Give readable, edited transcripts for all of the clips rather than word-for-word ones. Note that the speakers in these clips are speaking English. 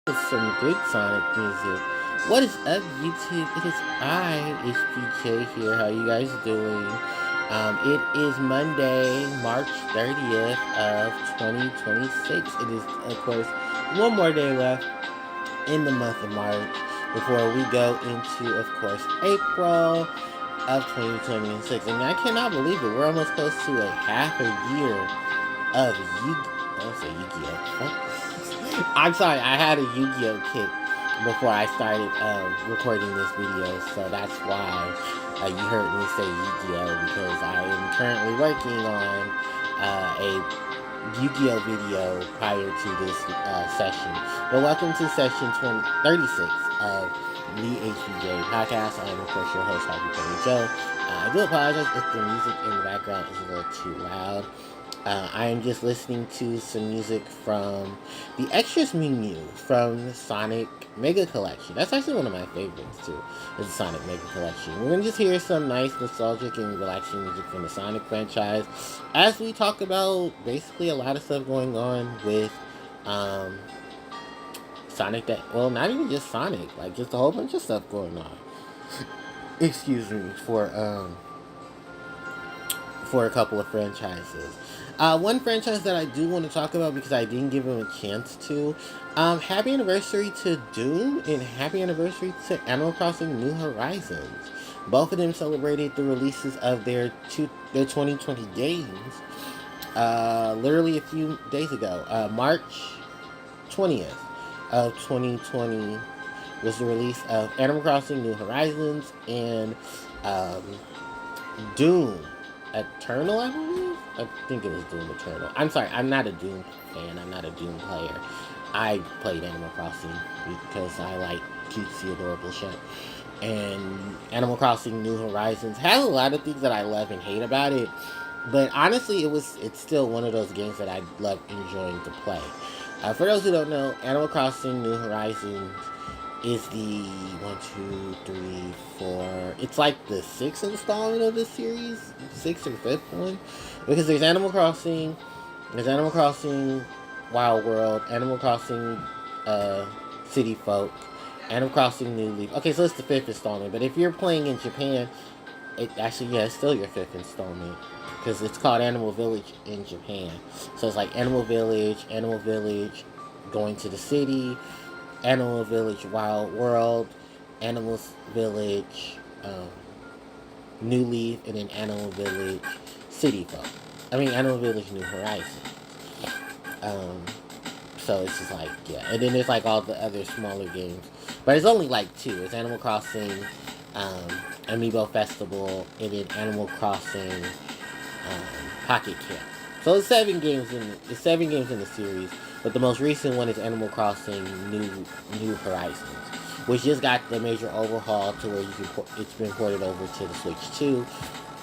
Some good Sonic music. What is up, YouTube? It is I, HPJ here. How you guys doing? It is Monday, March 30th of 2026. It is, of course, one more day left in the month of March before we go into, of course, April of 2026. And I cannot believe it. We're almost close to a half a year of I don't say Yu-Gi-Oh! I'm sorry, I had a Yu-Gi-Oh! Kit before I started recording this video, so that's why you heard me say Yu-Gi-Oh! Because I am currently working on a Yu-Gi-Oh! Video prior to this session. But welcome to session 36 of the HPJ podcast. I am, of course, your host, Harpie. I do apologize if the music in the background is a little too loud. I am just listening to some music from the Extras menu from the Sonic Mega Collection. That's actually one of my favorites too, is the Sonic Mega Collection. We're going to just hear some nice nostalgic and relaxing music from the Sonic franchise as we talk about basically a lot of stuff going on with Sonic well, not even just Sonic, like just a whole bunch of stuff going on. Excuse me for a couple of franchises. One franchise that I do want to talk about because I didn't give him a chance to. Happy anniversary to Doom and happy anniversary to Animal Crossing New Horizons. Both of them celebrated the releases of their 2020 games. Literally a few days ago, March 20th of 2020 was the release of Animal Crossing New Horizons and Doom Eternal, I believe. I think it was Doom Eternal. I'm sorry, I'm not a Doom fan. I'm not a Doom player. I played Animal Crossing because I like cutesy, adorable shit. And Animal Crossing New Horizons has a lot of things that I love and hate about it. But honestly, it's still one of those games that I love enjoying to play. For those who don't know, Animal Crossing New Horizons is the one, two, three, four. It's like the sixth installment of this series, sixth or fifth one, because there's Animal Crossing Wild World, Animal Crossing City Folk, Animal Crossing New Leaf. Okay, so it's the fifth installment. But if you're playing in Japan, it's still your fifth installment because it's called Animal Village in Japan. So it's like Animal Village, going to the city, Animal Village Wild World, Animal Village New Leaf, and then Animal Village City Folk. Animal Village New Horizons. Um, so it's just like, yeah. And then there's like all the other smaller games. But it's only like two. It's Animal Crossing Amiibo Festival, and then Animal Crossing Pocket Camp. So it's seven games in the series, but the most recent one is Animal Crossing New Horizons, which just got the major overhaul to where it's been ported over to the Switch 2,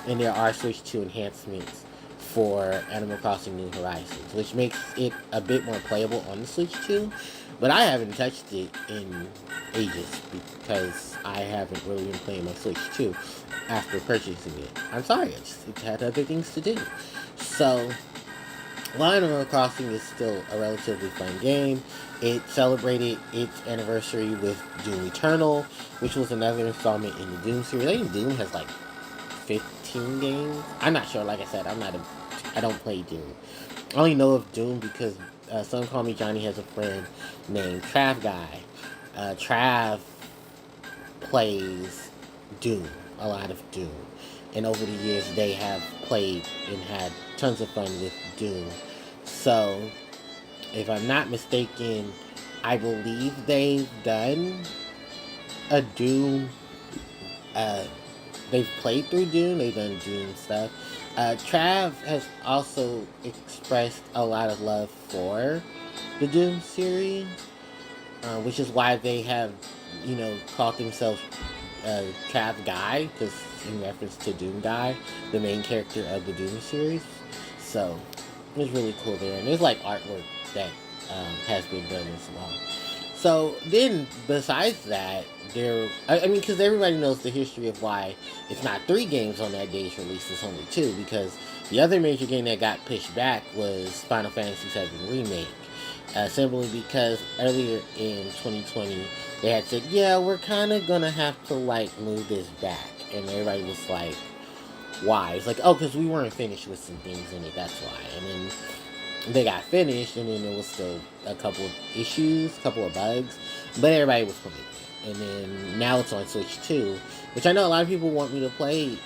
and there are Switch 2 enhancements for Animal Crossing New Horizons, which makes it a bit more playable on the Switch 2. But I haven't touched it in ages because I haven't really been playing my Switch 2 after purchasing it. I'm sorry, it had other things to do. So, while Animal Crossing is still a relatively fun game, it celebrated its anniversary with Doom Eternal, which was another installment in the Doom series. I think Doom has like 15 games. I'm not sure. Like I said, I don't play Doom. I only know of Doom because Some Call Me Johnny has a friend named Trav Guy. Trav plays Doom, a lot of Doom. And over the years, they have played and had tons of fun with Doom. So, if I'm not mistaken, I believe they've done a Doom. They've played through Doom. They've done Doom stuff. Trav has also expressed a lot of love for the Doom series, which is why they have, called themselves Trav Guy, because in reference to Doom Guy, the main character of the Doom series. So it's really cool there, and there's like artwork that has been done as well. So then, besides that, because everybody knows the history of why it's not 3 games on that day's release, it's only 2, because the other major game that got pushed back was Final Fantasy VII Remake. Simply because earlier in 2020 they had said, yeah, we're kind of gonna have to like move this back, and everybody was like, why? It's like, oh, because we weren't finished with some things in it, that's why. And then they got finished, and then there was still a couple of issues, a couple of bugs, but everybody was playing it. And then now it's on Switch 2, which I know a lot of people want me to play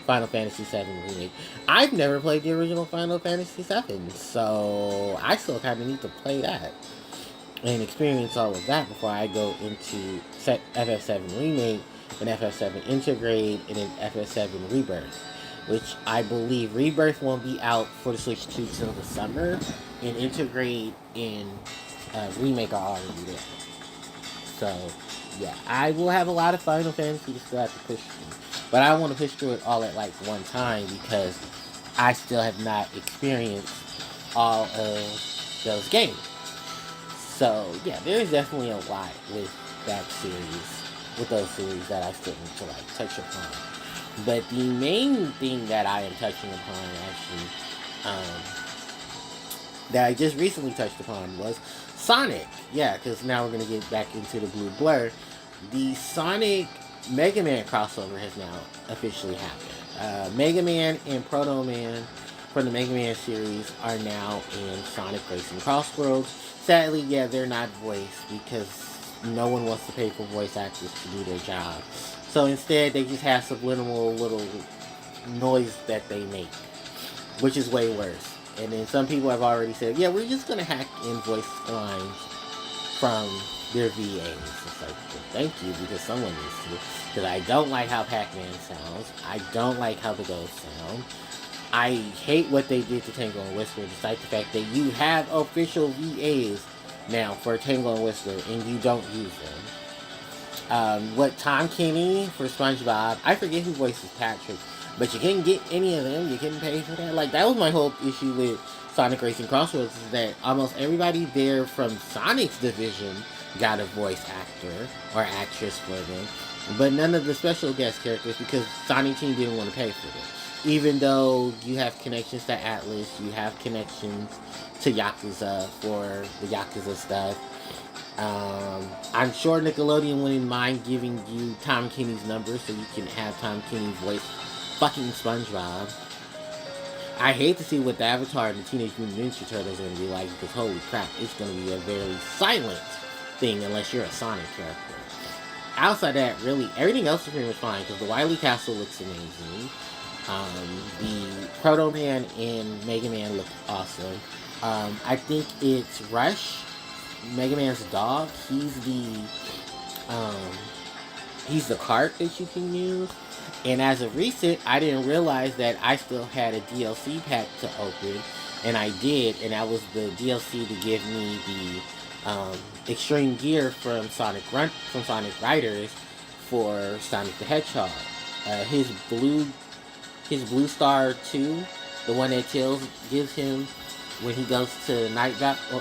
Final Fantasy VII Remake. I've never played the original Final Fantasy VII, so I still kind of need to play that and experience all of that before I go into FF7 Remake and FF7 Integrate and then FF7 Rebirth, which I believe Rebirth won't be out for the Switch 2 till the summer, and Integrate and Remake are already there. So, yeah, I will have a lot of Final Fantasy to still have to push through. But I want to push through it all at like one time because I still have not experienced all of those games. So, yeah, there's definitely a lot with that series, with those series that I still need to like touch upon. But the main thing that I am touching upon actually, that I just recently touched upon was Sonic. Yeah, because now we're going to get back into the Blue Blur. The Sonic Mega Man crossover has now officially happened. Mega Man and Proto Man from the Mega Man series are now in Sonic Racing Crossroads. Sadly, yeah, they're not voiced because no one wants to pay for voice actors to do their job. So instead, they just have subliminal little noise that they make, which is way worse. And then some people have already said, yeah, we're just going to hack in voice lines from their VAs. It's like, well, thank you, because someone needs to. Because I don't like how Pac-Man sounds. I don't like how the ghosts sound. I hate what they did to Tango and Whisper, despite the fact that you have official VAs now for Tango and Whisper, and you don't use them. What Tom Kenny for SpongeBob, I forget who voices Patrick, but you couldn't get any of them. You couldn't pay for that. Like, that was my whole issue with Sonic Racing Crossroads, is that almost everybody there from Sonic's division got a voice actor or actress for them, but none of the special guest characters, because Sonic Team didn't want to pay for them. Even though you have connections to Atlas, you have connections to Yakuza for the Yakuza stuff. I'm sure Nickelodeon wouldn't mind giving you Tom Kenny's number so you can have Tom Kenny voice fucking SpongeBob. I hate to see what the Avatar and the Teenage Mutant Ninja Turtles are going to be like, because holy crap, it's going to be a very silent thing unless you're a Sonic character. Outside that, really, everything else is pretty much fine, because the Wily Castle looks amazing. The Proto Man and Mega Man look awesome. I think it's Rush, Mega Man's dog. He's the cart that you can use. And as of recent, I didn't realize that I still had a DLC pack to open, and I did, and that was the DLC to give me the Extreme Gear from Sonic Riders for Sonic the Hedgehog. His Blue Star 2, the one that Tails gives him when he goes to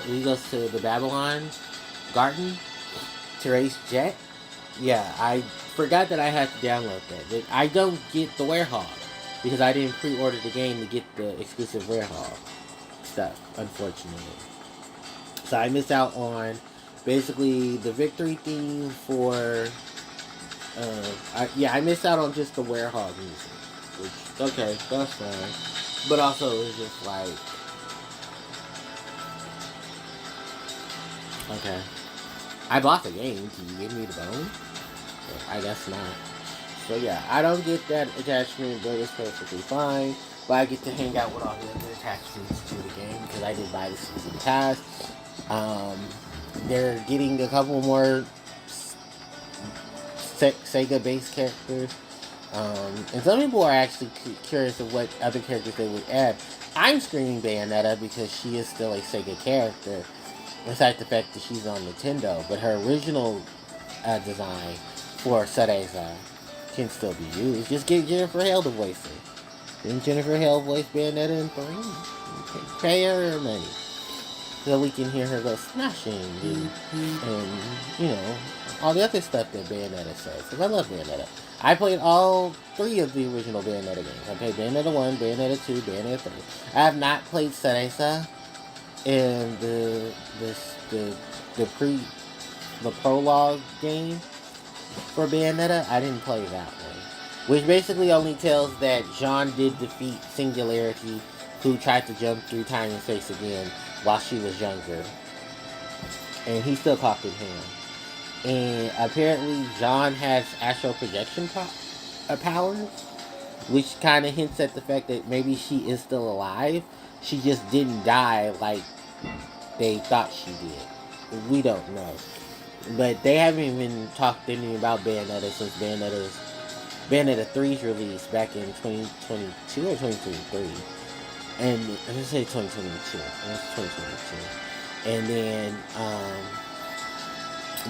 he goes to the Babylon Garden to race Jet. Yeah, I forgot that I had to download that. But I don't get the Werehog because I didn't pre-order the game to get the exclusive Werehog stuff, unfortunately. So I missed out on basically the victory theme for. I missed out on just the Werehog music. Which, okay, that's fine. But also, it was just like, okay, I bought the game. Can you give me the bone? I guess not. So yeah, I don't get that attachment, but it's perfectly fine. But I get to hang out with all the other attachments to the game because I did buy the season pass. They're getting a couple more Sega-based characters. And some people are actually curious of what other characters they would add. I'm screaming Bayonetta because she is still a Sega character, besides the fact that she's on Nintendo. But her original design for Cereza can still be used. Just get Jennifer Hale to voice it. Didn't Jennifer Hale voice Bayonetta in 3? Pay her money. So we can hear her go smashing and all the other stuff that Bayonetta says. Because I love Bayonetta. I played all 3 of the original Bayonetta games. I played Bayonetta 1, Bayonetta 2, Bayonetta 3. I have not played Cereza, and the the pre the prologue game for Bayonetta, I didn't play that one. Which basically only tells that Jean did defeat Singularity, who tried to jump through time and space again while she was younger. And he still caught in hand. And apparently Jean has astral projection powers, which kind of hints at the fact that maybe she is still alive. She just didn't die like they thought she did. We don't know. But they haven't even talked anything about Bayonetta since Bayonetta 3's release back in 2022 or 2023. And I'm gonna say 2022. It's 2022. And then,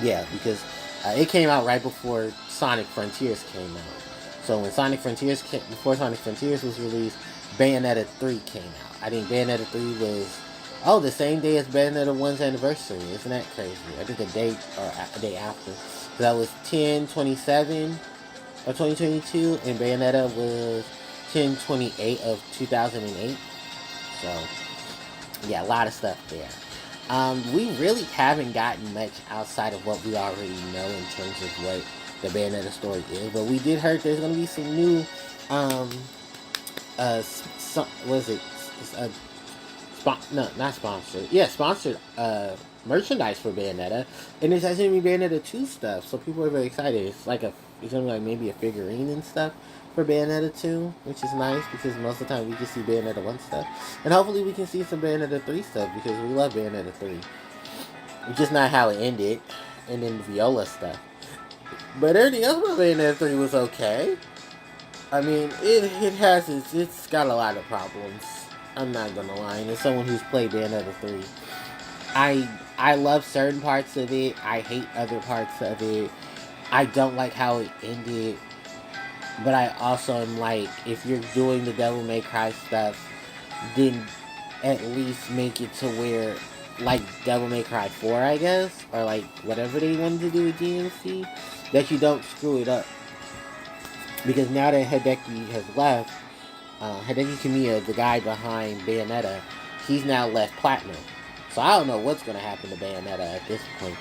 yeah, because it came out right before Sonic Frontiers came out. So when before Sonic Frontiers was released, Bayonetta 3 came out. I think Bayonetta 3 was, the same day as Bayonetta 1's anniversary. Isn't that crazy? I think a day after. So that was 10/27 of 2022, and Bayonetta was 10/28 of 2008. So, yeah, a lot of stuff there. We really haven't gotten much outside of what we already know in terms of what the Bayonetta story is, but we did hear there's going to be some new, was it, not sponsored, sponsored, merchandise for Bayonetta, and it's actually going to be Bayonetta 2 stuff, so people are very excited. It's going to be like maybe a figurine and stuff for Bayonetta 2, which is nice, because most of the time we just see Bayonetta 1 stuff, and hopefully we can see some Bayonetta 3 stuff, because we love Bayonetta 3. It's just not how it ended, and then the Viola stuff. But everything else about Bayonetta 3 was okay. I mean, it's got a lot of problems. I'm not gonna lie. And as someone who's played Bayonetta 3, I love certain parts of it. I hate other parts of it. I don't like how it ended. But I also am like, if you're doing the Devil May Cry stuff, then at least make it to where, like Devil May Cry 4, I guess, or like whatever they wanted to do with DMC, that you don't screw it up. Because now that Hideki has left, Hideki Kamiya, the guy behind Bayonetta, he's now left Platinum. So I don't know what's going to happen to Bayonetta at this point.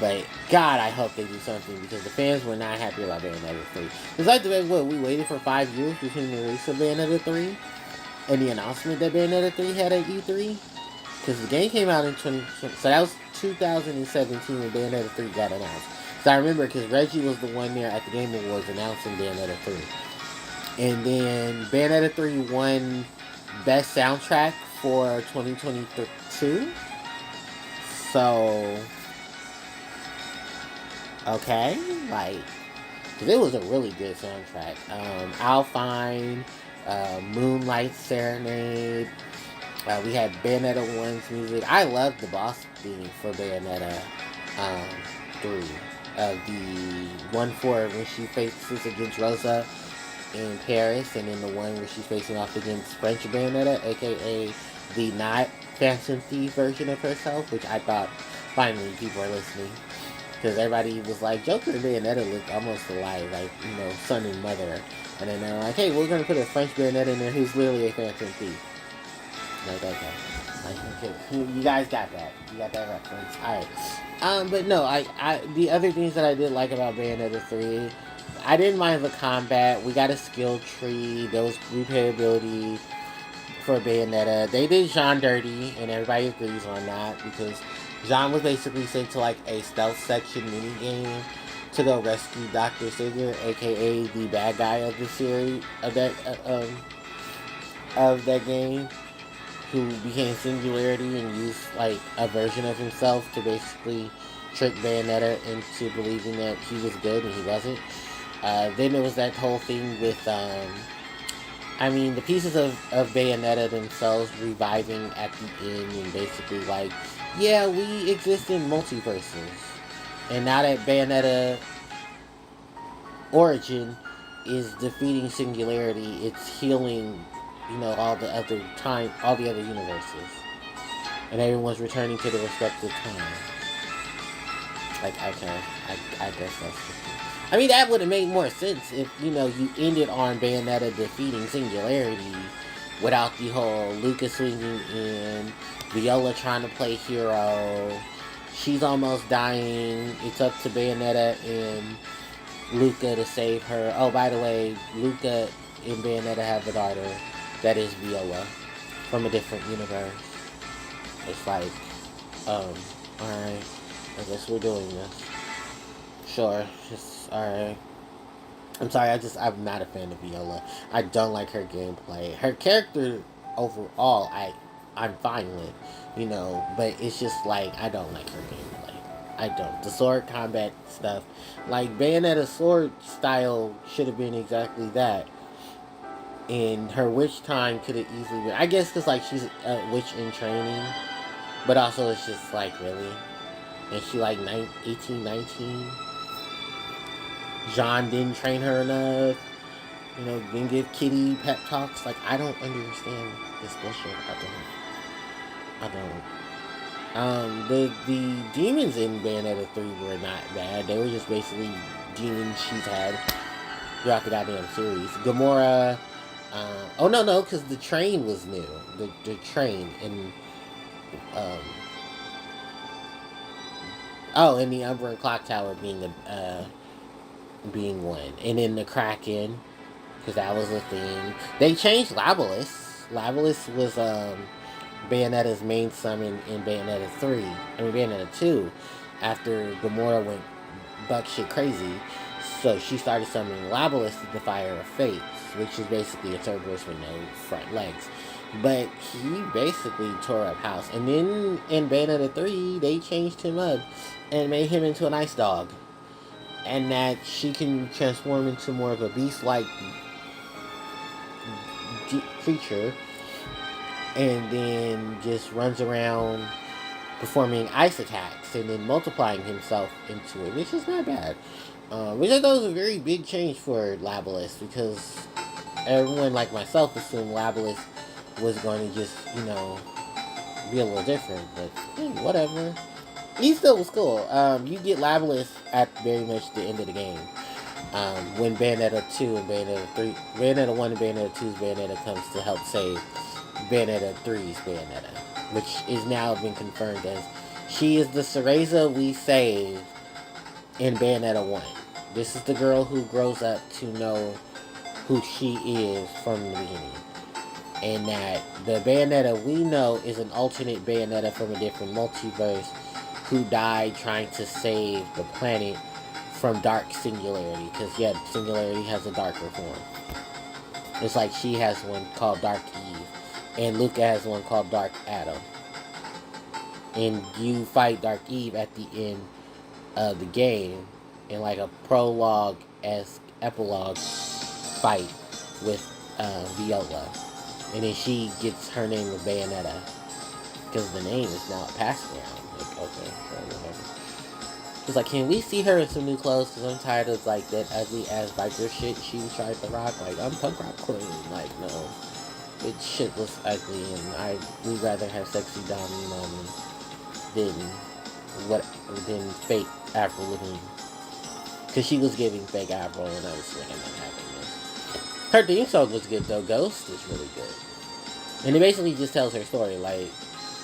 But God, I hope they do something, because the fans were not happy about Bayonetta 3. It's like the fact, we waited for 5 years between the release of Bayonetta 3 and the announcement that Bayonetta 3 had at E3. Because the game came out in 2020, so that was 2017 when Bayonetta 3 got announced. So I remember, because Reggie was the one there at the Game Awards announcing Bayonetta 3. And then Bayonetta 3 won Best Soundtrack for 2022. So, okay, like, because it was a really good soundtrack. Alpine, Moonlight Serenade. We had Bayonetta 1's music. I love the boss theme for Bayonetta 3. The one for when she faces against Rosa in Paris, and then the one where she's facing off against French Bayonetta, aka the not Phantom Thief version of herself, which I thought finally people are listening. Because everybody was like, Joker and Bayonetta look almost alike, like, son and mother. And then they're like, hey, we're going to put a French Bayonetta in there who's literally a Phantom Thief. Like, okay. Like, okay. You guys got that. You got that reference. Alright. But no, the other things that I did like about Bayonetta 3, I didn't mind the combat. We got a skill tree. There was replayability for Bayonetta. They did Jean dirty, and everybody agrees on that, because Jean was basically sent to like a stealth section minigame to go rescue Dr. Sigurd, aka the bad guy of the series of that game, who became Singularity and used like a version of himself to basically trick Bayonetta into believing that he was good and he wasn't. Then there was that whole thing with the pieces of Bayonetta themselves reviving at the end, and basically like, yeah, we exist in multiverses. And now that Bayonetta Origin is defeating Singularity, it's healing, all the other universes. And everyone's returning to their respective time. Like, okay, I guess that's the thing. I mean, that would have made more sense if, you ended on Bayonetta defeating Singularity without the whole Lucas swinging in, Viola trying to play hero. She's almost dying. It's up to Bayonetta and Luca to save her. Oh, by the way, Luca and Bayonetta have a daughter that is Viola from a different universe. It's like, alright, I guess we're doing this. Sure, just alright. I'm sorry, I'm not a fan of Viola. I don't like her gameplay. Her character overall, I'm fine with, but it's just like I don't like her gameplay. I don't. The sword combat stuff, like Bayonetta's sword style should have been exactly that. And her witch time could have easily been, I guess, because like she's a witch in training, but also it's just like really, and she like 18, 19. John didn't train her enough. Didn't give Kitty pep talks. Like, I don't understand this bullshit. I don't. The demons in Bayonetta 3 were not bad. They were just basically demons she's had throughout the goddamn series. Gamora, oh no, because the train was new. The train and and the Umber and Clock Tower being one, and then the Kraken, because that was a thing. They changed Labolis. Labolis was Bayonetta's main summon in Bayonetta 2, after Gamora went buck shit crazy. So she started summoning Labolis to the Fire of Fates, which is basically a Cerberus with no front legs. But he basically tore up house. And then in Bayonetta 3, they changed him up and made him into an ice dog. And that she can transform into more of a beast-like creature, and then just runs around performing ice attacks and then multiplying himself into it, which is not bad. Which I thought was a very big change for Labolis, because everyone like myself assumed Labolis was going to just, be a little different, but hey, whatever. He still was cool. You get Labolis at very much the end of the game. When Bayonetta 2 and Bayonetta 3, Bayonetta 1 and Bayonetta 2's Bayonetta comes to help save Bayonetta 3's Bayonetta, which is now been confirmed as she is the Cereza we saved in Bayonetta 1. This is the girl who grows up to know who she is from the beginning. And that the Bayonetta we know is an alternate Bayonetta from a different multiverse who died trying to save the planet from Dark Singularity. Because, Singularity has a darker form. It's like she has one called Dark Eve, and Luca has one called Dark Adam. And you fight Dark Eve at the end of the game in like a prologue-esque epilogue fight with Viola. And then she gets her name of Bayonetta, because the name is now passed down. Like, okay, whatever. She's like, can we see her in some new clothes? Because I'm tired of like that ugly ass biker shit she tried to rock. Like, I'm punk rock queen. Like, no, it shit was ugly, and we'd rather have sexy Dommy Mommy than fake Afro Lavigne. Because she was giving fake Afro, and I was like, I'm not having this. Her theme song was good though. Ghost is really good, and it basically just tells her story. Like,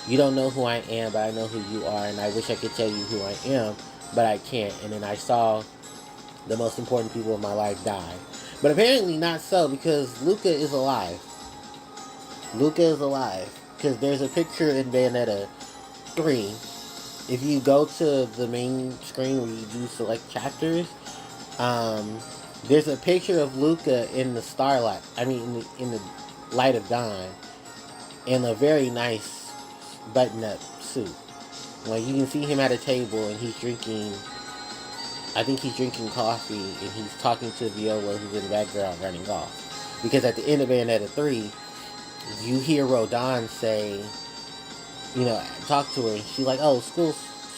you don't know who I am, but I know who you are, and I wish I could tell you who I am, but I can't. And then I saw the most important people in my life die. But apparently not so, because Luca is alive. Luca is alive. Because there's a picture in Bayonetta 3. If you go to the main screen where you do select chapters, there's a picture of Luca in the starlight. I mean, in the light of dawn, in a very nice button-up suit. Like, you can see him at a table, and he's drinking, I think he's drinking coffee, and he's talking to Viola, who's in the background running off. Because at the end of Bayonetta 3, you hear Rodin say, talk to her, and she's like, oh, school's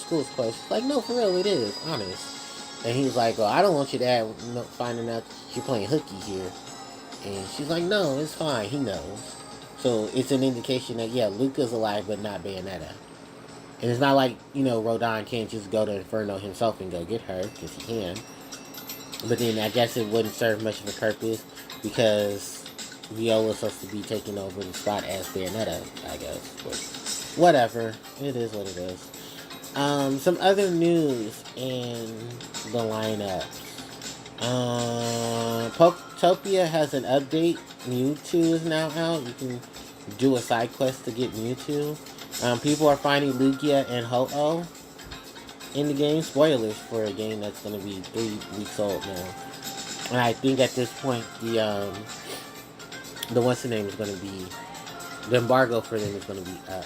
closed. She's like, no, for real, it is, honest. And he's like, oh, I don't want your dad finding out you're playing hooky here. And she's like, no, it's fine, he knows. So it's an indication that, Luca's alive, but not Bayonetta. And it's not like, Rodin can't just go to Inferno himself and go get her, because he can. But then I guess it wouldn't serve much of a purpose, because Viola's supposed to be taking over the spot as Bayonetta, I guess. But Whatever. It is what it is. Some other news in the lineup. Topia has an update. Mewtwo is now out. You can do a side quest to get Mewtwo. People are finding Lugia and Ho-Oh in the game. Spoilers for a game that's going to be 3 weeks old now. And I think at this point, the what's the name is going to be, the embargo for them is going to be up.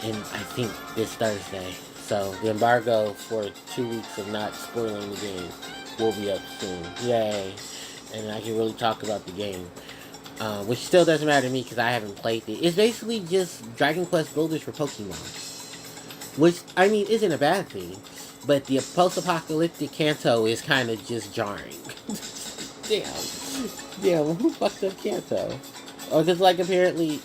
And I think this Thursday. So the embargo for 2 weeks of not spoiling the game will be up soon. Yay! And I can really talk about the game. Which still doesn't matter to me because I haven't played it. It's basically just Dragon Quest Builders for Pokemon. Which, I mean, isn't a bad thing. But the post-apocalyptic Kanto is kind of just jarring. Damn. Damn, who fucked up Kanto? Oh, because, like, apparently...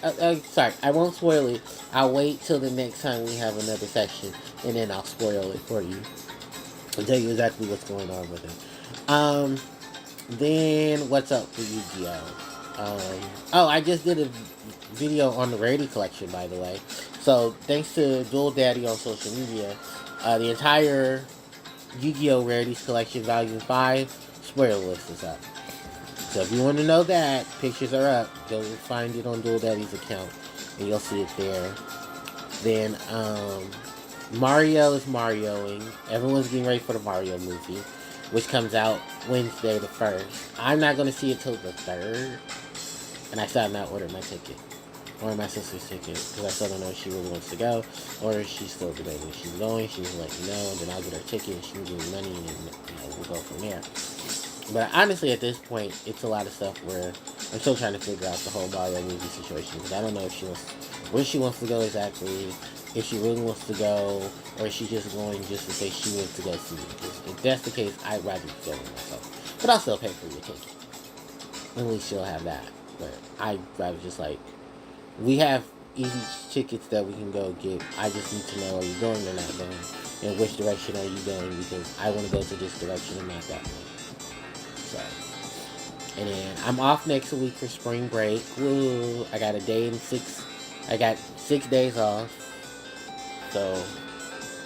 sorry, I won't spoil it. I'll wait till the next time we have another session, and then I'll spoil it for you. I'll tell you exactly what's going on with it. Then, what's up for Yu-Gi-Oh? I just did a video on the Rarity Collection, by the way. So, thanks to Dual Daddy on social media, the entire Yu-Gi-Oh! Rarities Collection Volume 5 spoiler list is up. So if you want to know that, pictures are up. Go find it on Dual Daddy's account, and you'll see it there. Then, Mario is Marioing. Everyone's getting ready for the Mario movie, which comes out Wednesday the 1st. I'm not going to see it till the 3rd, and I still have not ordered my ticket. Or my sister's ticket, because I still don't know if she really wants to go, or if she's still debating if she's going. She's let me know, and then I'll get her ticket, and she can give me money, and we'll go from there. But honestly, at this point, it's a lot of stuff where I'm still trying to figure out the whole Mario movie situation, because I don't know if she wants, where she wants to go exactly, if she really wants to go, or is she just going just to say she wants to go see it. If that's the case, I'd rather go with myself. But I'll still pay for your ticket. At least she'll have that. But I'd rather just we have easy tickets that we can go get. I just need to know, are you going or not going? And which direction are you going? Because I want to go to this direction and not that one. So. And then I'm off next week for spring break. Woo! I got I got 6 days off. So.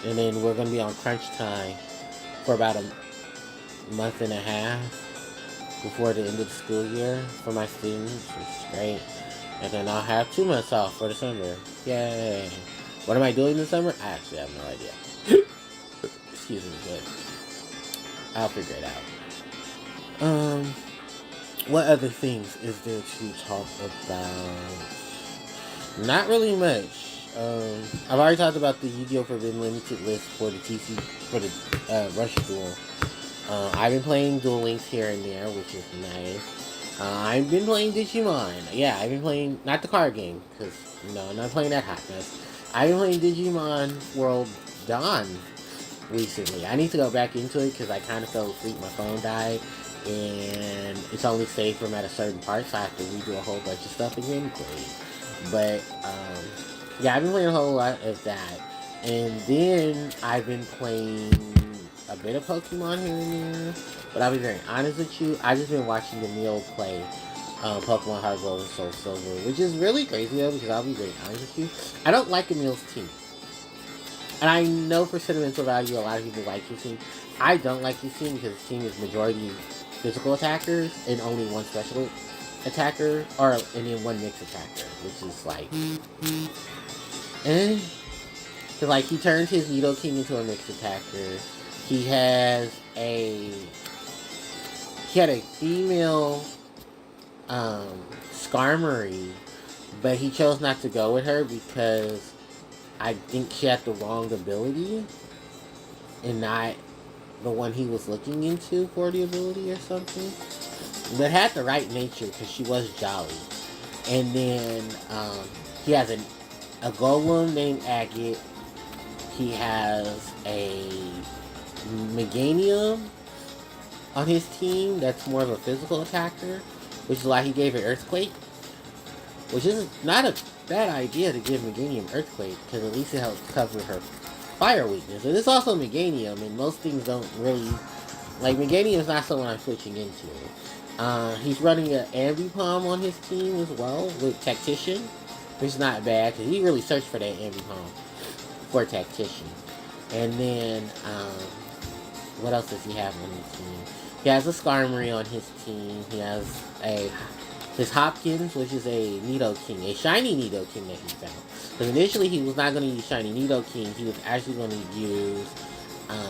And then we're going to be on crunch time for about a month and a half before the end of the school year for my students, which is great. And then I'll have 2 months off for the summer. Yay. What am I doing this summer? I actually have no idea. Excuse me, but I'll figure it out. What other things is there to talk about? Not really much. I've already talked about the Yu-Gi-Oh! Forbidden Limited list for the Rush Duel. I've been playing Duel Links here and there, which is nice. I've been playing Digimon. Yeah, I've been playing, not the card game, because, I'm not playing that hot mess. I've been playing Digimon World Dawn recently. I need to go back into it, because I kind of fell asleep, my phone died, and it's only saved from at a certain part, so I have to redo a whole bunch of stuff again. Great. But, yeah, I've been playing a whole lot of that. And then I've been playing a bit of Pokemon here and there. But I'll be very honest with you, I've just been watching the Neil play Pokemon Heart Gold and Soul Silver, which is really crazy though, because I'll be very honest with you, I don't like Emil's team. And I know for sentimental value, a lot of people like his team. I don't like his team because his team is majority physical attackers and only one special attacker, and then one mixed attacker, which is Because, he turns his Nidoking into a mixed attacker. He had a female Skarmory, but he chose not to go with her because I think she had the wrong ability and not the one he was looking into for the ability or something. But had the right nature because she was jolly. And then he has a Golem named Agate. He has a Meganium on his team that's more of a physical attacker, which is why he gave it Earthquake, which is not a bad idea to give Meganium Earthquake, because at least it helps cover her fire weakness. And it's also Meganium, and most things don't really... Meganium is not someone I'm switching into. He's running an Ambipom on his team as well, with Tactician, which is not bad because he really searched for that every home for a tactician. And then, what else does he have on his team? He has a Skarmory on his team. He has his Hopkins, which is a Nidoking, a shiny Nidoking that he found. Because initially he was not going to use shiny Nidoking. He was actually going to use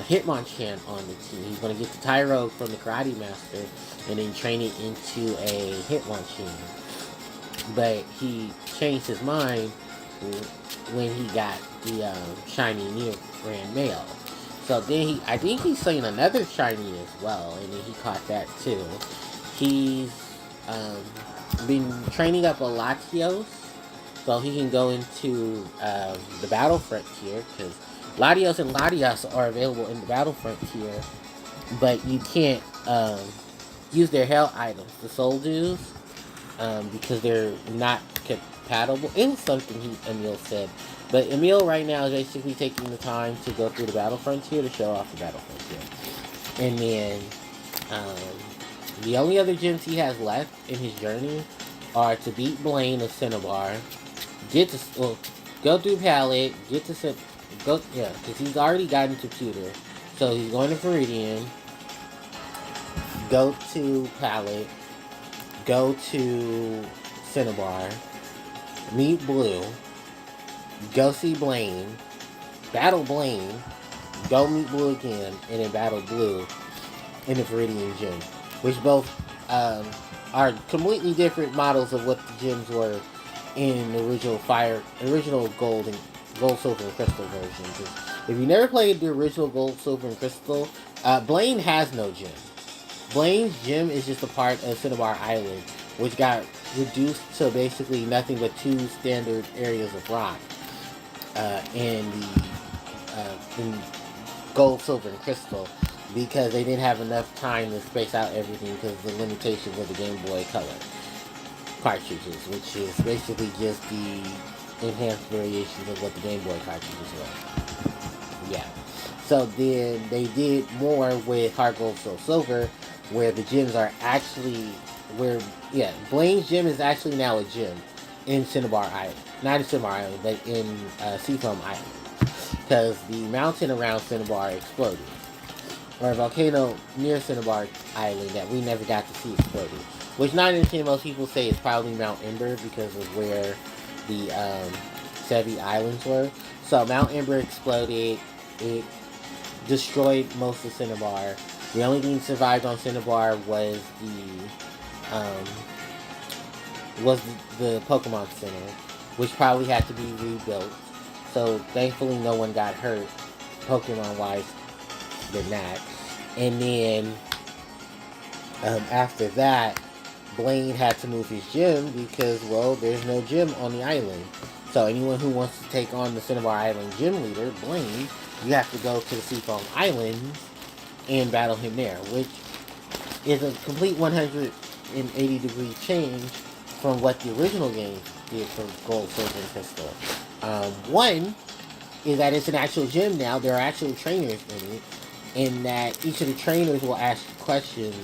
Hitmonchan on the team. He's going to get the Tyro from the Karate Master and then train it into a Hitmonchan. But he changed his mind when he got the shiny Nidoran male. So then I think he's seen another shiny as well, and then he caught that too. He's been training up a Latios, so he can go into the Battlefront tier, because Latios and Latias are available in the Battlefront tier, but you can't use their hell items, the Soul Dews, because they're not compatible. It was something Emil said. But Emil right now is basically taking the time to go through the Battlefront tier to show off the Battlefront tier. And then the only other gyms he has left in his journey are to beat Blaine of Cinnabar, go through Palette, because he's already gotten to Pewter. So he's going to Viridian, go to Palette, go to Cinnabar, meet Blue, go see Blaine, battle Blaine, go meet Blue again, and then battle Blue in the Viridian Gym. Which both are completely different models of what the gyms were in the original Gold, Silver, and Crystal version. If you never played the original Gold, Silver, and Crystal, Blaine has no gym. Blaine's gym is just a part of Cinnabar Island, which got reduced to basically nothing but 2 standard areas of rock in Gold, Silver, and Crystal, because they didn't have enough time to space out everything because of the limitations of the Game Boy Color cartridges, which is basically just the enhanced variations of what the Game Boy cartridges were. Yeah. So then they did more with Heart Gold, Soul Silver, where the gyms are actually Blaine's gym is actually now a gym in Cinnabar Island. Not in Cinnabar Island, but in Seafoam Island. Because the mountain around Cinnabar exploded. Or a volcano near Cinnabar Island that we never got to see exploded. Which 9 in 10 most people say is probably Mount Ember because of where the Sevi Islands were. So Mount Ember exploded. It destroyed most of Cinnabar. The only thing that survived on Cinnabar was the Pokemon Center, which probably had to be rebuilt. So thankfully no one got hurt Pokemon wise than that. And then after that, Blaine had to move his gym because, well, there's no gym on the island. So anyone who wants to take on the Cinnabar Island gym leader, Blaine, you have to go to the Seafoam Islands and battle him there, which is a complete 180-degree change from what the original game did for Gold, Silver, and Crystal. One is that it's an actual gym now. There are actual trainers in it, and that each of the trainers will ask questions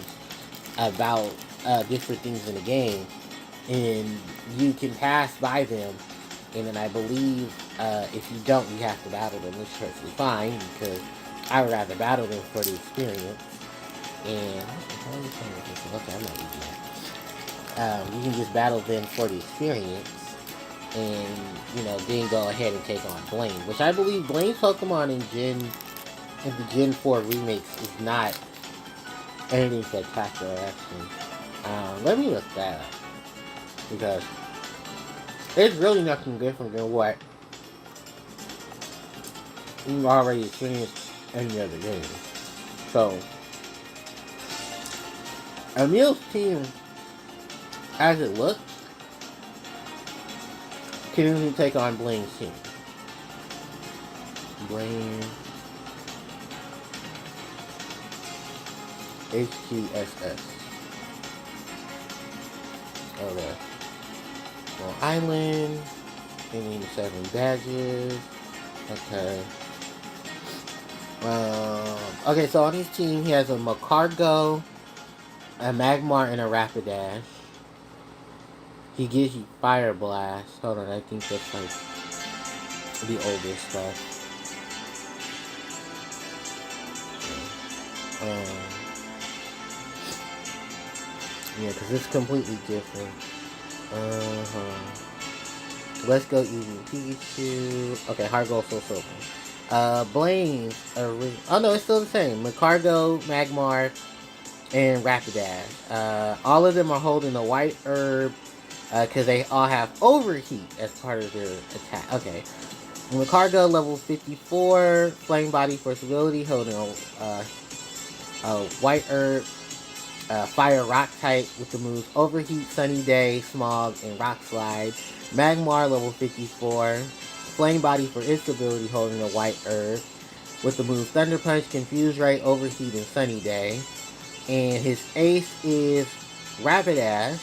about different things in the game, and you can pass by them, and then I believe if you don't, you have to battle them, which is perfectly fine, because I would rather battle them for the experience. And okay, I'm not using that. You can just battle them for the experience, and then go ahead and take on Blaine, which I believe Blaine's Pokemon in the Gen 4 remakes is not anything spectacular, actually. Let me look that up, because it's really nothing different than what we've already experienced in the other games. So, Emil's team, as it looks, can even take on Blaine's team. Blaine HTSS. Okay. Well, Island. They need 7 badges. Okay. Okay, so on his team, he has a Macargo, a Magmar, and a Rapidash. He gives you Fire Blast. Hold on, I think that's like the oldest stuff. Yeah, because it's completely different. Let's go easy. Pikachu. Okay, Heart Gold, Soul Silver. Blaine's. Oh no, it's still the same. Macargo, Magmar, and Rapidash. All of them are holding a white herb because they all have Overheat as part of their attack. Okay. Macargo, level 54. Flame Body for stability, holding a white herb. Fire Rock type with the moves Overheat, Sunny Day, Smog, and Rock Slide. Magmar level 54. Flame Body for its ability holding a white herb. With the moves Thunder Punch, Confuse Ray, Overheat, and Sunny Day. And his ace is Rapidash.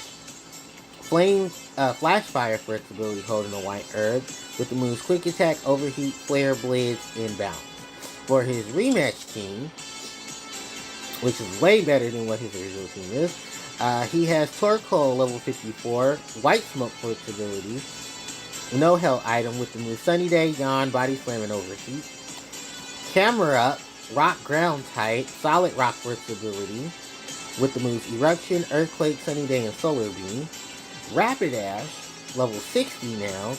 Flash Fire for its ability holding a white herb. With the moves Quick Attack, Overheat, Flare Blitz, and Bounce. For his rematch team, which is way better than what his original team is. He has Torkoal level 54, White Smoke for its ability, No Hell item with the move Sunny Day, Yawn, Body Slam, and Overheat. Camera, Rock Ground type, Solid Rock for its ability, with the moves Eruption, Earthquake, Sunny Day, and Solar Beam. Rapidash, level 60 now,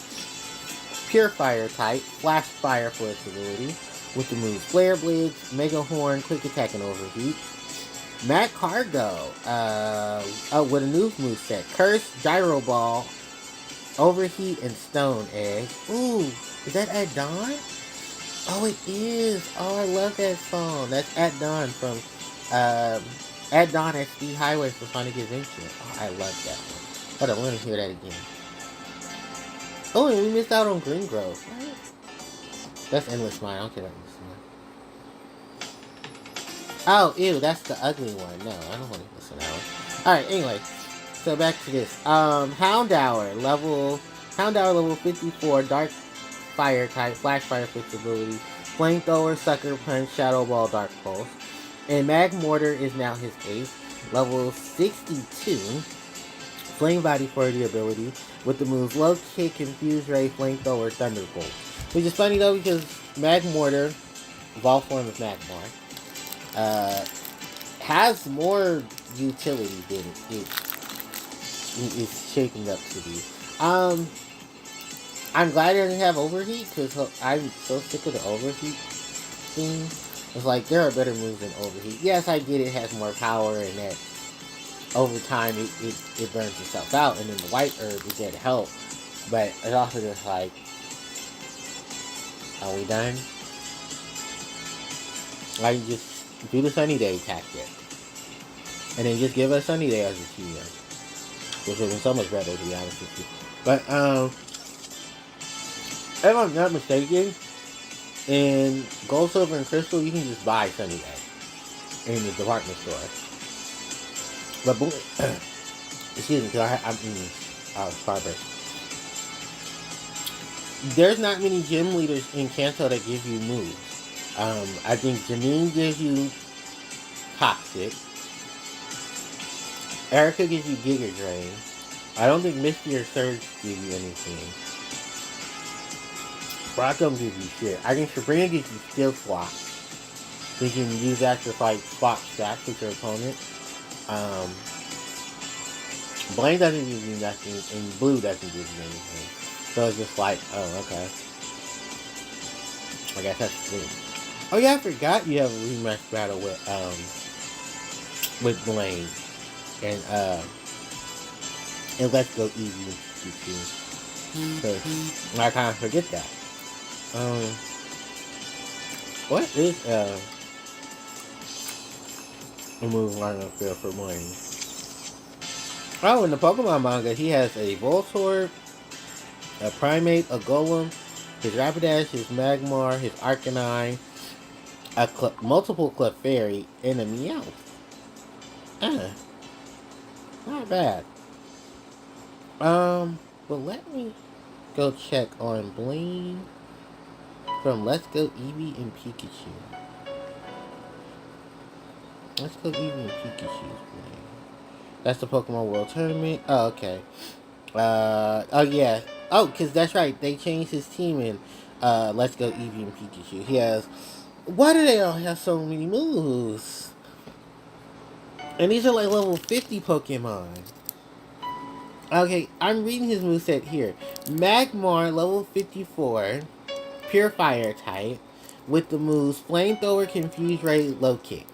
Pure Fire type, Flash Fire for its ability, with the moves Flare Blitz, Mega Horn, Quick Attack, and Overheat. Matt Cargo, with a new moveset. Curse, Gyro Ball, Overheat, and Stone Egg. Ooh, is that At Dawn? Oh, it is. Oh, I love that song. That's At Dawn from, At Dawn at Speed Highway for Sonic Adventure. Oh, I love that one. Hold on, let me hear that again. Oh, and we missed out on Green Grove. What? That's Endless Mine. I don't care about Endless Mine. Oh, ew, that's the ugly one. No, I don't want to listen to that one. Alright, anyway. So back to this. Houndour level 54, Dark Fire type, Flash Fire flexibility, Flamethrower, Sucker Punch, Shadow Ball, Dark Pulse. And Magmortar is now his ace. Level 62, Flame Body for the ability, with the moves Low Kick, Confuse Ray, Flamethrower, Thunderbolt. Which is funny though because Magmortar, evolved form of Magmar, has more utility than it is shaping up to be. I'm glad it doesn't have Overheat because I'm so sick of the Overheat thing. It's like there are better moves than Overheat. Yes, I get it has more power and that over time it burns itself out, and then the White Herb is there to help. But it's also just like, are we done? Like just do the Sunny Day tactic, and then just give us Sunny Day as a team, which would have been so much better to be honest with you. But if I'm not mistaken, in Gold, Silver, and Crystal, you can just buy Sunny Day in the department store. But excuse me, because I'm eating Starburst. There's not many gym leaders in Kanto that give you moves. I think Janine gives you Toxic. Erica gives you Giga Drain. I don't think Misty or Surge give you anything. Brock don't give you shit. I think Sabrina gives you Steel Swap. So you can use that to fight swap stacks with your opponent. Blaine doesn't give you nothing, and Blue doesn't give you anything. So it's just like, oh, okay. I guess that's the thing. Oh yeah, I forgot you have a rematch battle with Blaine. And Let's Go Easy so I kind of forget that. What is a move lineup there for Blaine? Oh, in the Pokemon manga, he has a Voltorb, a Primate, a Golem, his Rapidash, his Magmar, his Arcanine, multiple Clefairy, and a Meowth. Not bad. But let me go check on Blaine from Let's Go Eevee and Pikachu. Let's Go Eevee and Pikachu's Blaine. That's the Pokemon World Tournament. Oh, okay. Oh yeah. Oh, because that's right. They changed his team in Let's Go Eevee and Pikachu. He has. Why do they all have so many moves? And these are like level 50 Pokemon. Okay, I'm reading his moveset here. Magmar, level 54. Pure Fire type. With the moves Flamethrower, Confuse Ray, Low Kick.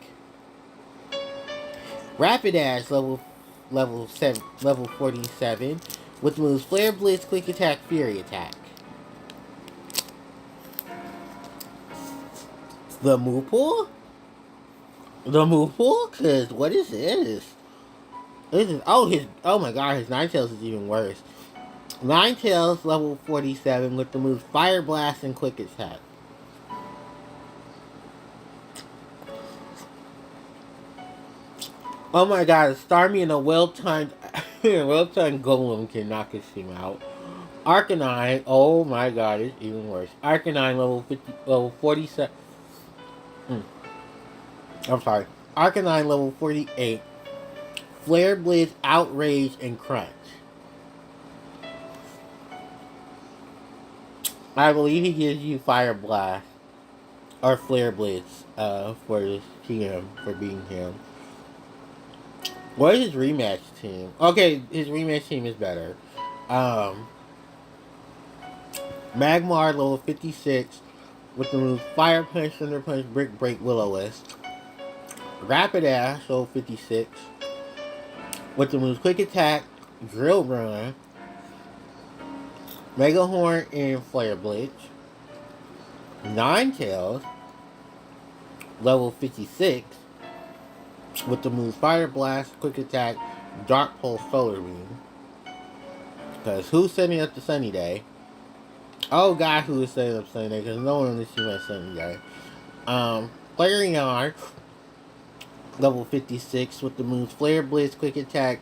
Rapidash, level 47. With the moves Flare Blitz, Quick Attack, Fury Attack. The move pool? The move pool? Cause what is this? This is oh my god, his Ninetales is even worse. Ninetales level 47 with the moves Fire Blast and Quick Attack. Oh my god, Starmie and a well-timed well-timed Golem can knock his team out. Arcanine, oh my god, it's even worse. Arcanine level 47. I'm sorry. Arcanine level 48. Flare Blitz, Outrage, and Crunch. I believe he gives you Fire Blast or Flare Blitz for his TM for being him. What is his rematch team? Okay, his rematch team is better. Um, Magmar level 56 with the moves Fire Punch, Thunder Punch, Brick Break, Will-O-Wisp. Rapidash level 56 with the moves Quick Attack, Drill Run, Mega Horn, and Flare Blitz. Ninetales level 56 with the moves Fire Blast, Quick Attack, Dark Pulse, Solar Beam. Because who's setting up the Sunny Day? Oh god, who is setting up Sunny Day? Because no one on this team has Sunny Day. Flareon, level 56 with the moves Flare Blitz, Quick Attack,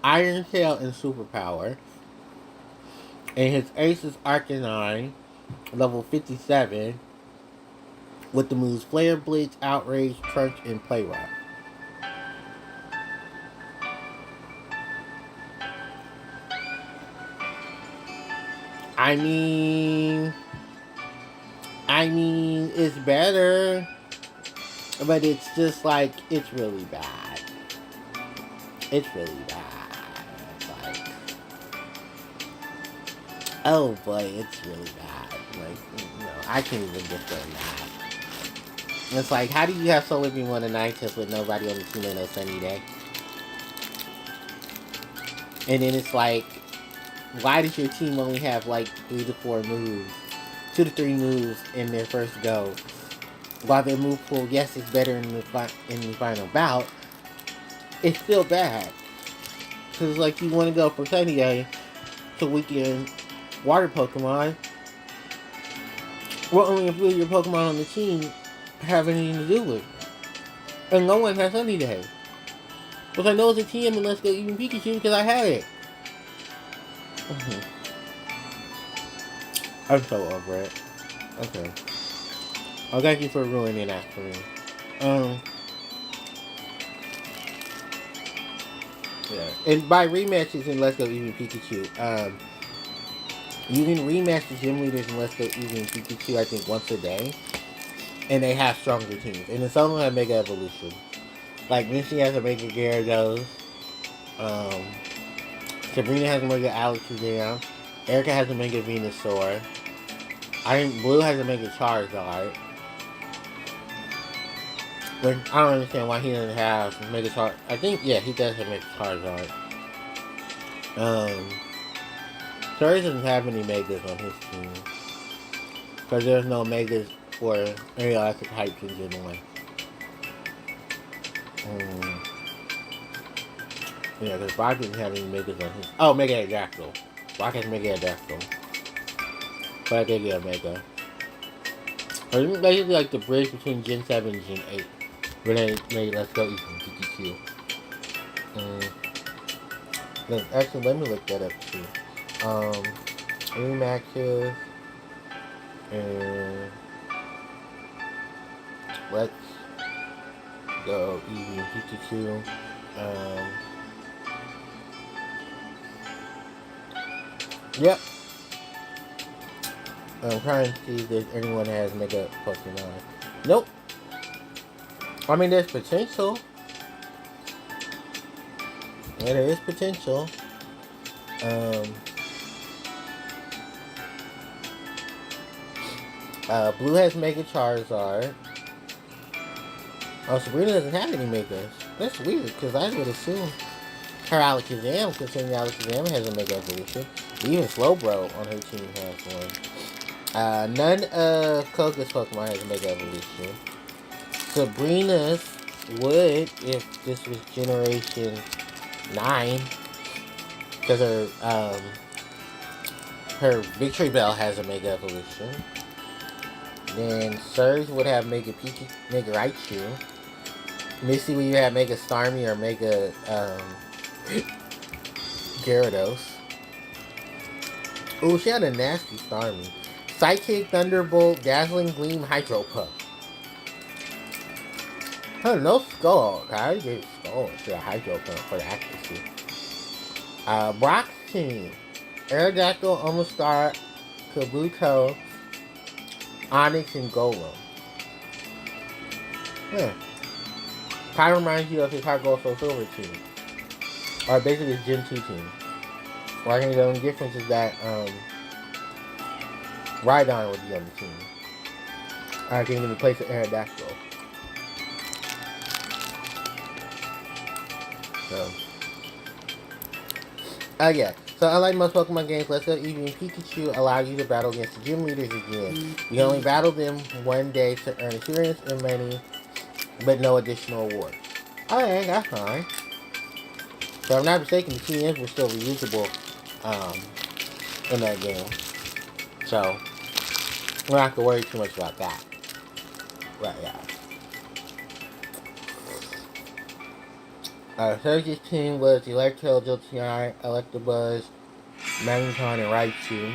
Iron Tail, and Superpower. And his ace is Arcanine, level 57 with the moves Flare Blitz, Outrage, Crunch, and Play Rock. I mean, it's better, but it's just like, it's really bad. It's really bad. It's like, oh boy, it's really bad. Like, no, I can't even defend that. It's like, how do you have Solar Beam on a Ninetales with nobody on the team and no Sunny Day? And then it's like, why does your team only have like 3 to 4 moves, 2 to 3 moves in their first go? While their move pool, yes, is better in the final bout, it's still bad. Because like, you want to go from Sunny Day to Weekend Water Pokemon, well, only a few of your Pokemon on the team have anything to do with it. And no one has Sunny Day. Because I know it's a TM and Let's Go Eevee Pikachu because I had it. I'm so over it. Okay. Oh, thank you for ruining that for me. Yeah. And by rematches in Let's Go Eevee Pikachu, you can rematch the gym leaders in Let's Go Eevee and Pikachu, I think, once a day. And they have stronger teams. And some of them have Mega Evolution. Like, Misty has a Mega Gyarados. Sabrina has a Mega Alakazam. Erica has a Mega Venusaur. I think Blue has a Mega Charizard. But I don't understand why he doesn't have Mega Charizard. I think, yeah, he does have Mega Charizard. Charizard doesn't have any Megas on his team. Because there's no Megas for any electric types in Gen 1. Yeah, because Brock didn't have any Megas on his... Oh, Mega Adaptal. Brock has Mega Adaptal. But I did get a Mega. But it's basically like the bridge between Gen 7 and Gen 8. When they made Let's Go Eevee Pikachu. Actually, let me look that up too. Rematches. And Let's Go Eevee Pikachu. Yep. I'm trying to see if anyone has Mega Pokemon. Nope. I mean, there's potential. Yeah, there is potential. Um, Blue has Mega Charizard. Oh, Sabrina doesn't have any Megas. That's weird, because I would assume her Alakazam, considering Alakazam has a Mega Evolution. Even Slowbro on her team has one. None of Koga's Pokemon has a Mega Evolution. Sabrina's would if this was Generation 9. Because her Victory Bell has a Mega Evolution. Then Surge would have Mega Pikachu, Mega Raichu. Misty would either have Mega Starmie or Mega Gyarados. Ooh, she had a nasty Starmie. Psychic, Thunderbolt, Dazzling Gleam, Hydro Puff. Huh, no Skull. I gave Skull to a Hydro Puff for the accuracy. Brock's team. Aerodactyl, Omastar, Kabuto, Onyx, and Golem. Yeah. Kind of reminds you of his Heart Gold Soul Silver team. Or basically his Gen 2 team. Well, I think the only difference is that Rhydon would be on the team. I think in the place of Aerodactyl. So. Yeah. So unlike most Pokemon games, Let's Go Eevee and Pikachu allow you to battle against the gym leaders again. You only battle them one day to earn experience and money, but no additional rewards. Alright, that's fine. So if I'm not mistaken, the TMs were still reusable in that game. So we don't have to worry too much about that. Right, yeah. Surge's team was Electro, Jolteon, Electabuzz, Magneton, and Raichu.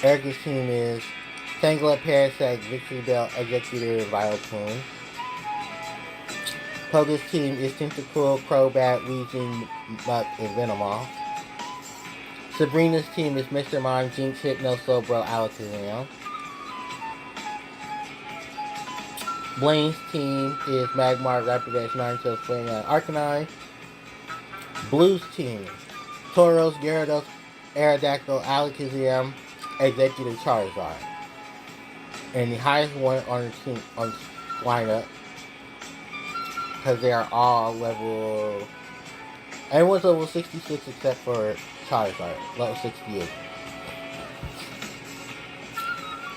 Eric's team is Tangled, Parasect, Victory Bell, Executor, and Vileplume. Poga's team is Tentacool, Crobat, Weezing, Muck, and Venomoth. Sabrina's team is Mr. Mime, Jinx, Hypno, Slowbro, Alakazam. Blaine's team is Magmar, Rapidash, Ninetales, Flame, and Arcanine. Blue's team, Tauros, Gyarados, Aerodactyl, Alakazam, Executive Charizard. And the highest one on the team on lineup, because they are all level. Everyone's level 66 except for Charizard, level 68.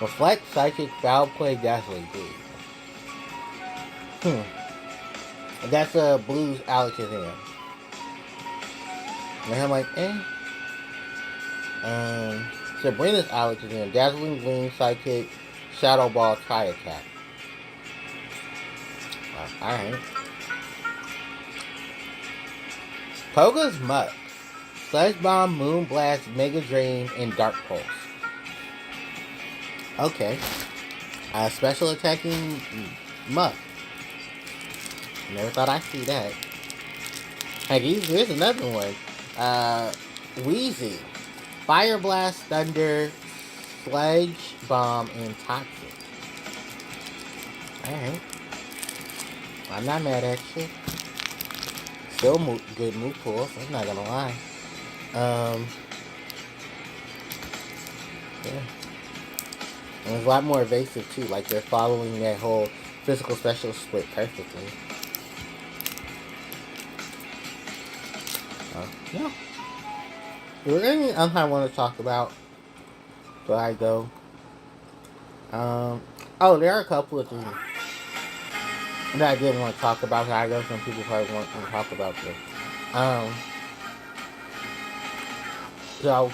Reflect, Psychic, Foul Play, Dazzling Gleam. That's Blue's Alakazam. And I'm like, Sabrina's Alakazam, Dazzling Gleam, Psychic, Shadow Ball, Tri-Attack. Alright. Poga's Muck, Sludge Bomb, Moon Blast, Mega Drain, and Dark Pulse. Okay. Special attacking Muck. Never thought I'd see that. Heck, here's another one. Wheezy. Fire Blast, Thunder, Sludge Bomb, and Toxic. Alright. I'm not mad at you. Still good move pulls, I'm not gonna lie. Yeah. And it's a lot more evasive too, like they're following that whole physical special split perfectly. Yeah. Is there anything else I want to talk about before I go? Oh, there are a couple of things that I didn't want to talk about. I know some people probably want to talk about this. So,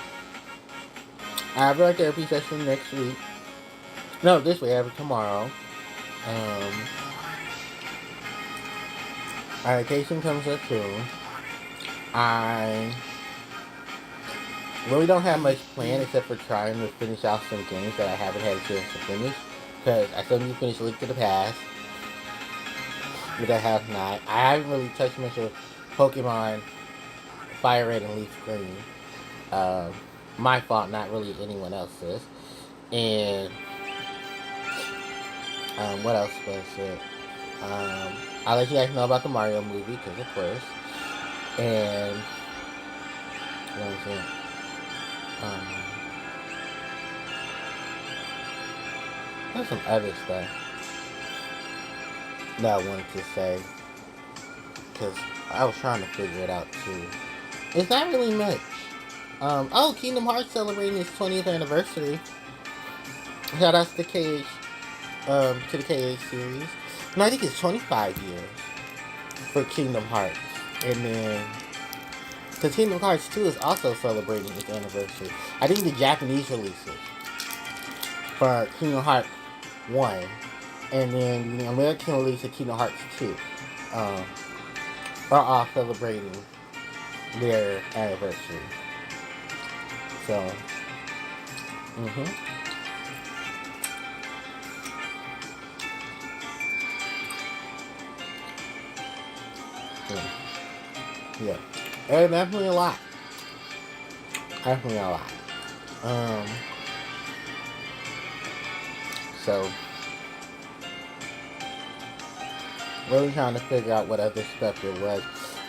I have a therapy session next week. No, this week. I have it tomorrow. Our vacation comes up soon. I really don't have much planned except for trying to finish out some games that I haven't had a chance to finish. Because I still need to finish Link to the Past, which I have not. I haven't really touched much of Pokemon Fire Red and Leaf Green. my fault, not really anyone else's. And what else was it? I'll let you guys know about the Mario movie, because of course. And what was it? There's some other stuff that I wanted to say, because I was trying to figure it out too. It's not really much. Kingdom Hearts celebrating its 20th anniversary. Shout out to the to the KH series. No, I think it's 25 years for Kingdom Hearts. And then, because Kingdom Hearts 2 is also celebrating its anniversary. I think the Japanese releases for Kingdom Hearts 1, and then the American release of Kingdom Hearts 2 are all celebrating their anniversary. So, yeah. Definitely a lot. Definitely a lot. So, really trying to figure out what other stuff it was.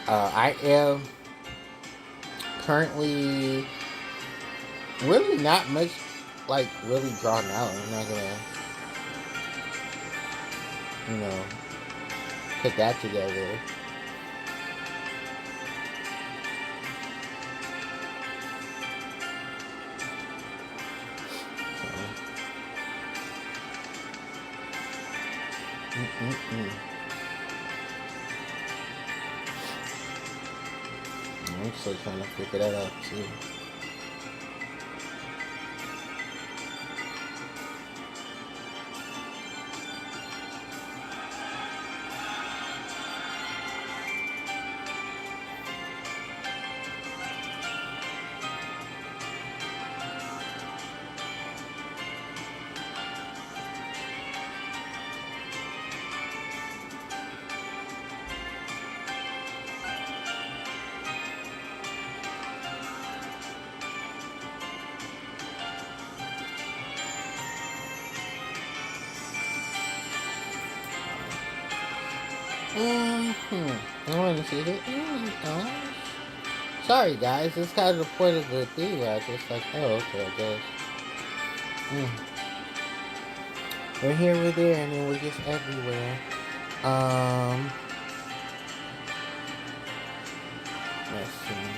I am currently really not much, like, really drawn out. I'm not gonna, put that together. I'm still trying to figure that out too. I want to see it. Sorry, guys. It's kind of the point of the thing where I just like, oh, okay, I guess. We're here, we're there, and then we're just everywhere. Let's see.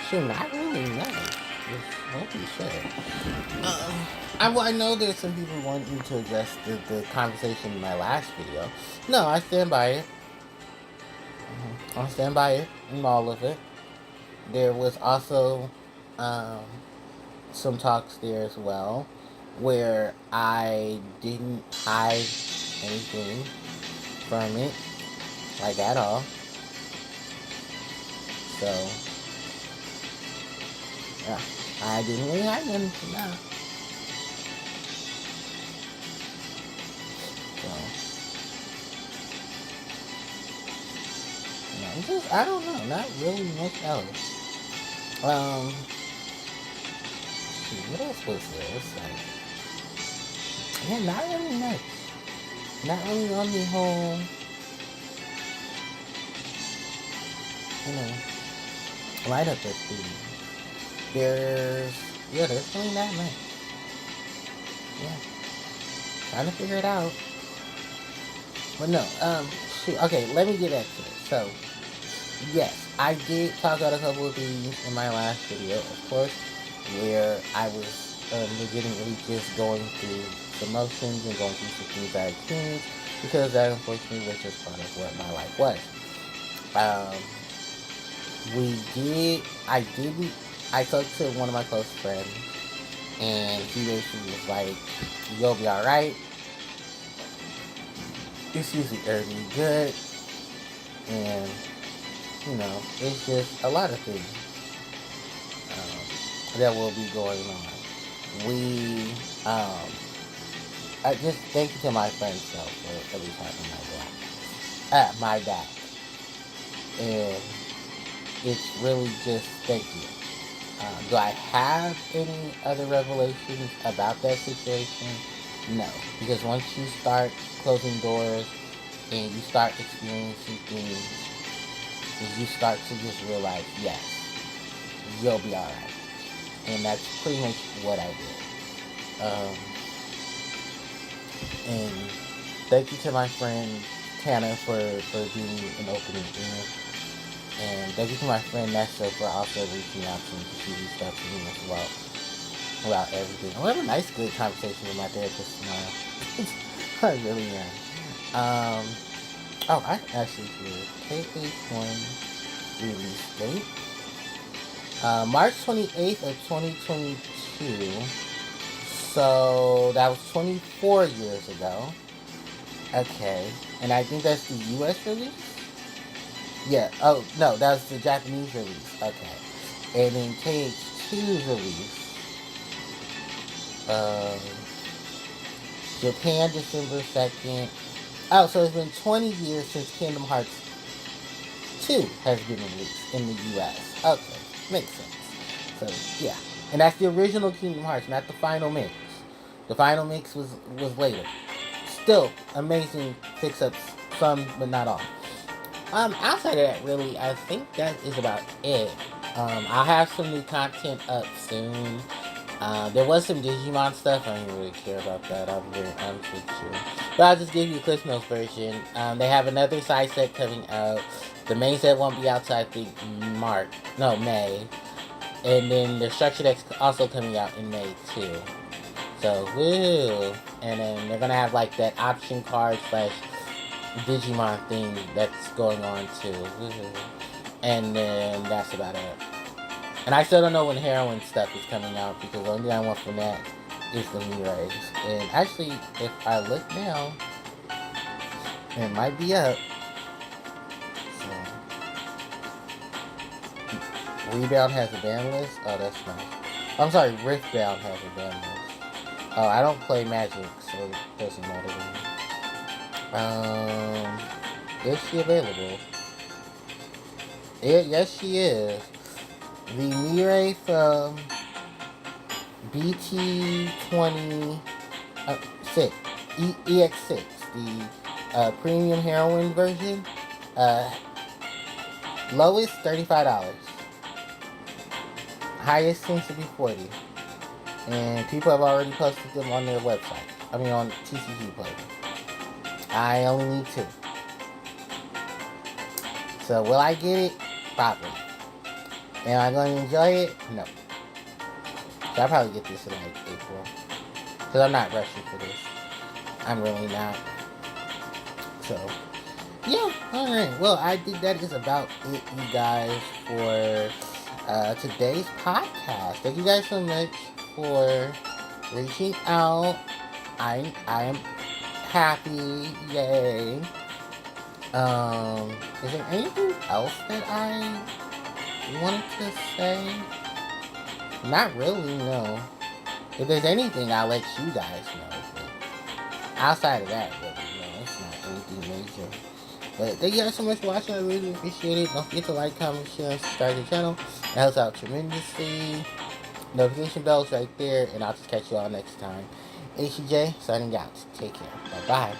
Shoot, not really nice. What you said. I know there's some people wanting to address the conversation in my last video. No, I stand by it. I stand by it and all of it. There was also some talks there as well where I didn't hide anything from it, like at all. So, yeah, I didn't really hide anything now. So, I don't know, not really much else. What else was there? It's like, yeah, not really much. Not really on the whole, light up this thing. There's really not much. Yeah. Trying to figure it out. But no, okay, let me get back to it. So, yes, I did talk about a couple of things in my last video, of course, where I was legitimately just going through some motions and going through some things I experienced, because that unfortunately was just part of what my life was. I talked to one of my close friends, and he basically was like, you'll be alright. It's usually everything good, and it's just a lot of things that will be going on. I just thank you to my friends though for at least having my back, and it's really just thank you. Do I have any other revelations about that situation? No, because once you start closing doors and you start experiencing things, you start to just realize, yes, you'll be alright. And that's pretty much what I did. And thank you to my friend Tana for being an opening ear. And thank you to my friend Nessa for also reaching out to me, because she reached out to me as well about everything. I'm having a nice, good conversation with my therapist tomorrow. I really am. Oh, I actually did. KH1 release date. March 28th of 2022. So that was 24 years ago. Okay. And I think that's the US release? Yeah. Oh, no, that was the Japanese release. Okay. And then KH2's release. Um, Japan, December 2nd. Oh, so it's been 20 years since Kingdom Hearts 2 has been released in the US. Okay. Makes sense. So, yeah. And that's the original Kingdom Hearts, not the final mix. The final mix was later. Still, amazing fix-ups. Some, but not all. Outside of that, really, I think that is about it. I'll have some new content up soon. There was some Digimon stuff. I don't really care about that. I'll be very honest with you. But I'll just give you a Cliff Notes version. They have another side set coming out. The main set won't be out till I think May. And then the structure deck's also coming out in May too. So, woo! And then they're gonna have like that option card slash Digimon thing that's going on too. Woo-hoo. And then that's about it. And I still don't know when Heroine stuff is coming out, because the only thing I want from that is the Mirais. And actually, if I look now, it might be up. So, Rebound has a ban list? Oh, that's nice. I'm sorry, Riftbound has a ban list. Oh, I don't play Magic, so it doesn't matter to me. Is she available? Yes, she is. The Mirai from BT20 6 EX6, the premium heroine version. Lowest $35. Highest seems to be 40. And people have already posted them on their website. I mean, on TCG Player. I only need 2. So will I get it? Probably. Am I going to enjoy it? No. So I'll probably get this in like April. Because I'm not rushing for this. I'm really not. So, yeah. Alright. Well, I think that is about it, you guys, for today's podcast. Thank you guys so much for reaching out. I am happy. Yay. Is there anything else that I wanted to say? Not really, no. If there's anything, I'll let you guys know. But outside of that, really, no, it's not anything major. But thank you guys so much for watching. I really appreciate it. Don't forget to like, comment, share, and subscribe to the channel. That helps out tremendously. Notification bell's right there, and I'll just catch you all next time. HPJ signing out. Take care. Bye-bye.